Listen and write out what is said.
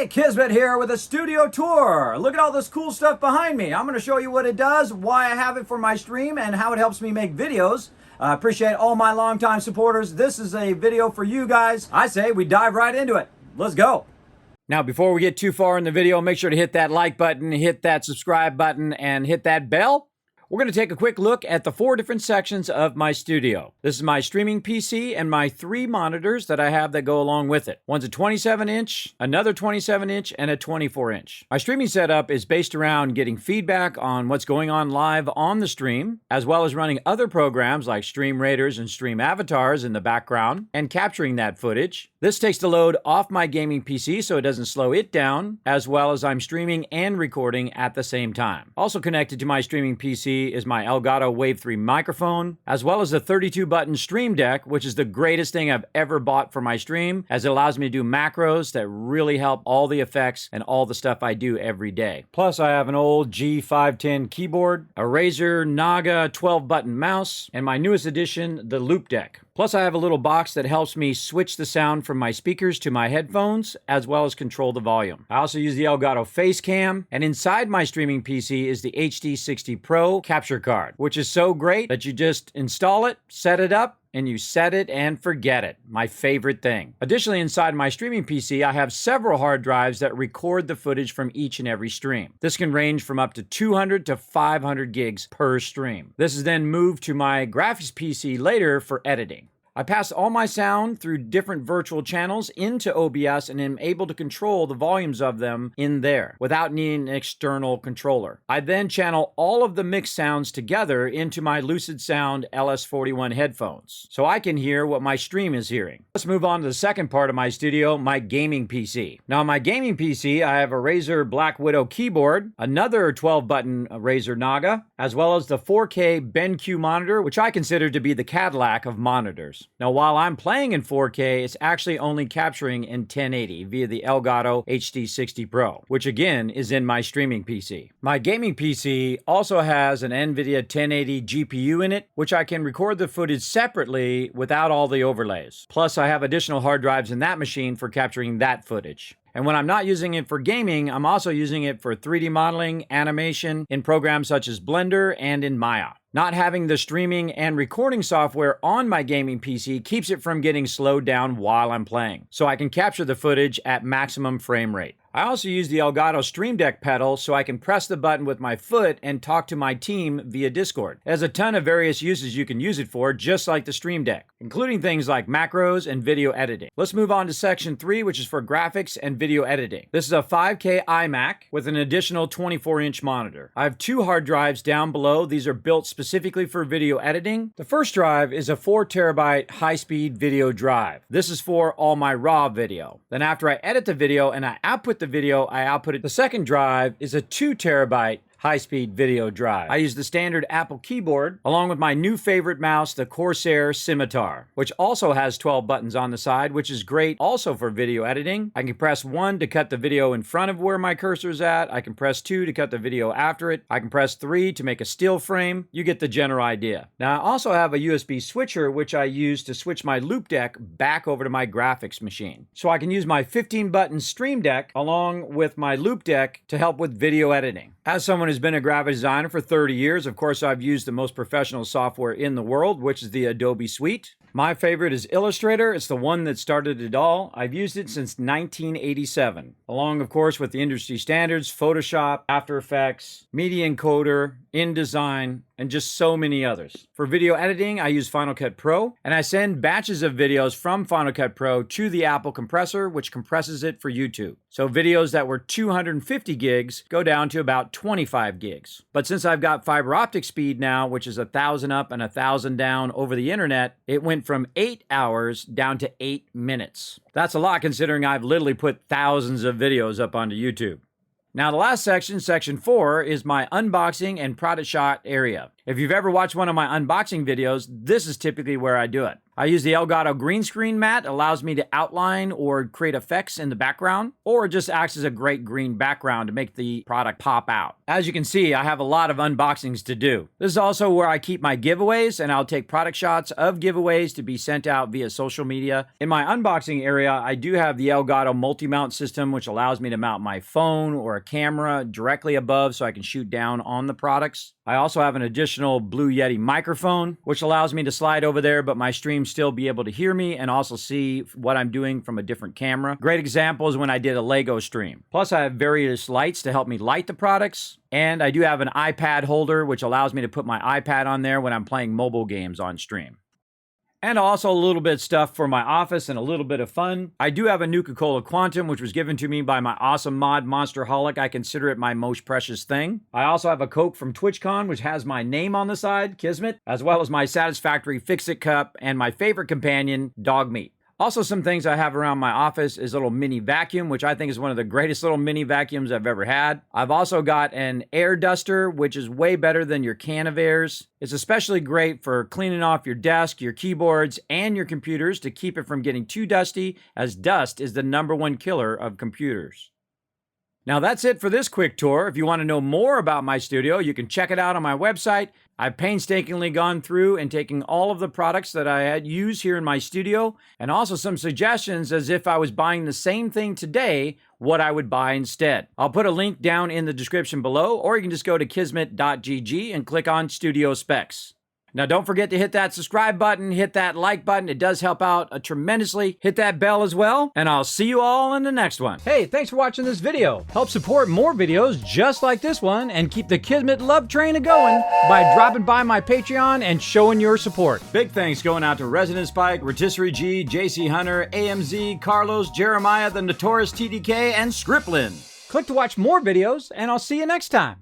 Hey, Kismet here with a studio tour. Look at all this cool stuff behind me. I'm going to show you what it does, why I have it for my stream, and how it helps me make videos. I appreciate all my longtime supporters. This is a video for you guys. I say we dive right into it. Let's go. Now, before we get too far in the video, make sure to hit that like button, hit that subscribe button, and hit that bell. We're going to take a quick look at the 4 different sections of my studio. This is my streaming PC and my 3 monitors that I have that go along with it. One's a 27-inch, another 27-inch, and a 24-inch. My streaming setup is based around getting feedback on what's going on live on the stream, as well as running other programs like Stream Raiders and Stream Avatars in the background, and capturing that footage. This takes the load off my gaming PC so it doesn't slow it down, as well as I'm streaming and recording at the same time. Also connected to my streaming PC is my Elgato Wave 3 microphone, as well as the 32-button Stream Deck, which is the greatest thing I've ever bought for my stream, as it allows me to do macros that really help all the effects and all the stuff I do every day. Plus, I have an old G510 keyboard, a Razer Naga 12-button mouse, and my newest addition, the Loop Deck. Plus, I have a little box that helps me switch the sound from my speakers to my headphones, as well as control the volume. I also use the Elgato Facecam, and inside my streaming PC is the HD60 Pro capture card, which is so great that you just install it, set it up, and you set it and forget it. My favorite thing. Additionally, inside my streaming PC, I have several hard drives that record the footage from each and every stream. This can range from up to 200 to 500 gigs per stream. This is then moved to my graphics PC later for editing. I pass all my sound through different virtual channels into OBS and am able to control the volumes of them in there without needing an external controller. I then channel all of the mixed sounds together into my Lucid Sound LS41 headphones so I can hear what my stream is hearing. Let's move on to the second part of my studio, my gaming PC. Now, on my gaming PC, I have a Razer Black Widow keyboard, another 12-button Razer Naga, as well as the 4K BenQ monitor, which I consider to be the Cadillac of monitors. Now, while I'm playing in 4K, it's actually only capturing in 1080 via the Elgato HD60 Pro, which again is in my streaming PC. My gaming PC also has an NVIDIA 1080 GPU in it, which I can record the footage separately without all the overlays. Plus, I have additional hard drives in that machine for capturing that footage. And when I'm not using it for gaming, I'm also using it for 3D modeling, animation, in programs such as Blender and in Maya. Not having the streaming and recording software on my gaming PC keeps it from getting slowed down while I'm playing, so I can capture the footage at maximum frame rate. I also use the Elgato Stream Deck pedal so I can press the button with my foot and talk to my team via Discord. It has a ton of various uses you can use it for, just like the Stream Deck, including things like macros and video editing. Let's move on to section 3, which is for graphics and video editing. This is a 5K iMac with an additional 24-inch monitor. I have 2 hard drives down below. These are built specifically for video editing. The first drive is a 4 terabyte high-speed video drive. This is for all my raw video. Then after I edit the video and I output the video, I output it. The second drive is a 2 terabyte high-speed video drive. I use the standard Apple keyboard along with my new favorite mouse, the Corsair Scimitar, which also has 12 buttons on the side, which is great also for video editing. I can press 1 to cut the video in front of where my cursor is at. I can press 2 to cut the video after it. I can press 3 to make a still frame. You get the general idea. Now, I also have a USB switcher, which I use to switch my Loop Deck back over to my graphics machine. So I can use my 15-button Stream Deck along with my Loop Deck to help with video editing. As someone who's been a graphic designer for 30 years, of course, I've used the most professional software in the world, which is the Adobe Suite. My favorite is Illustrator. It's the one that started it all. I've used it since 1987, along, of course, with the industry standards, Photoshop, After Effects, Media Encoder, InDesign, and just so many others. For video editing, I use Final Cut Pro, and I send batches of videos from Final Cut Pro to the Apple compressor, which compresses it for YouTube. So videos that were 250 gigs go down to about 25 gigs. But since I've got fiber optic speed now, which is 1,000 up and 1,000 down over the internet, it went from 8 hours down to 8 minutes. That's a lot considering I've literally put thousands of videos up onto YouTube. Now, the last section, section 4, is my unboxing and product shot area. If you've ever watched one of my unboxing videos, this is typically where I do it. I use the Elgato green screen mat. It allows me to outline or create effects in the background, or it just acts as a great green background to make the product pop out. As you can see, I have a lot of unboxings to do. This is also where I keep my giveaways, and I'll take product shots of giveaways to be sent out via social media. In my unboxing area, I do have the Elgato multi-mount system, which allows me to mount my phone or a camera directly above so I can shoot down on the products. I also have an additional Blue Yeti microphone, which allows me to slide over there, but my stream still be able to hear me and also see what I'm doing from a different camera. Great example is when I did a Lego stream. Plus, I have various lights to help me light the products. And I do have an iPad holder, which allows me to put my iPad on there when I'm playing mobile games on stream. And also a little bit of stuff for my office and a little bit of fun. I do have a Nuka-Cola Quantum, which was given to me by my awesome mod, Monsterholic. I consider it my most precious thing. I also have a Coke from TwitchCon, which has my name on the side, Kismet, as well as my Satisfactory Fix-It cup and my favorite companion, Dog Meat. Also, some things I have around my office is a little mini vacuum, which I think is one of the greatest little mini vacuums I've ever had. I've also got an air duster, which is way better than your can of airs. It's especially great for cleaning off your desk, your keyboards, and your computers to keep it from getting too dusty, as dust is the #1 killer of computers. Now that's it for this quick tour. If you want to know more about my studio, you can check it out on my website. I've painstakingly gone through and taken all of the products that I had used here in my studio, and also some suggestions as if I was buying the same thing today, what I would buy instead. I'll put a link down in the description below, or you can just go to kismet.gg and click on Studio Specs. Now, don't forget to hit that subscribe button, hit that like button. It does help out tremendously. Hit that bell as well, and I'll see you all in the next one. Hey, thanks for watching this video. Help support more videos just like this one and keep the Kismet love train a-going by dropping by my Patreon and showing your support. Big thanks going out to Resident Spike, Rotisserie G, JC Hunter, AMZ, Carlos, Jeremiah, the Notorious TDK, and Scriptlin. Click to watch more videos, and I'll see you next time.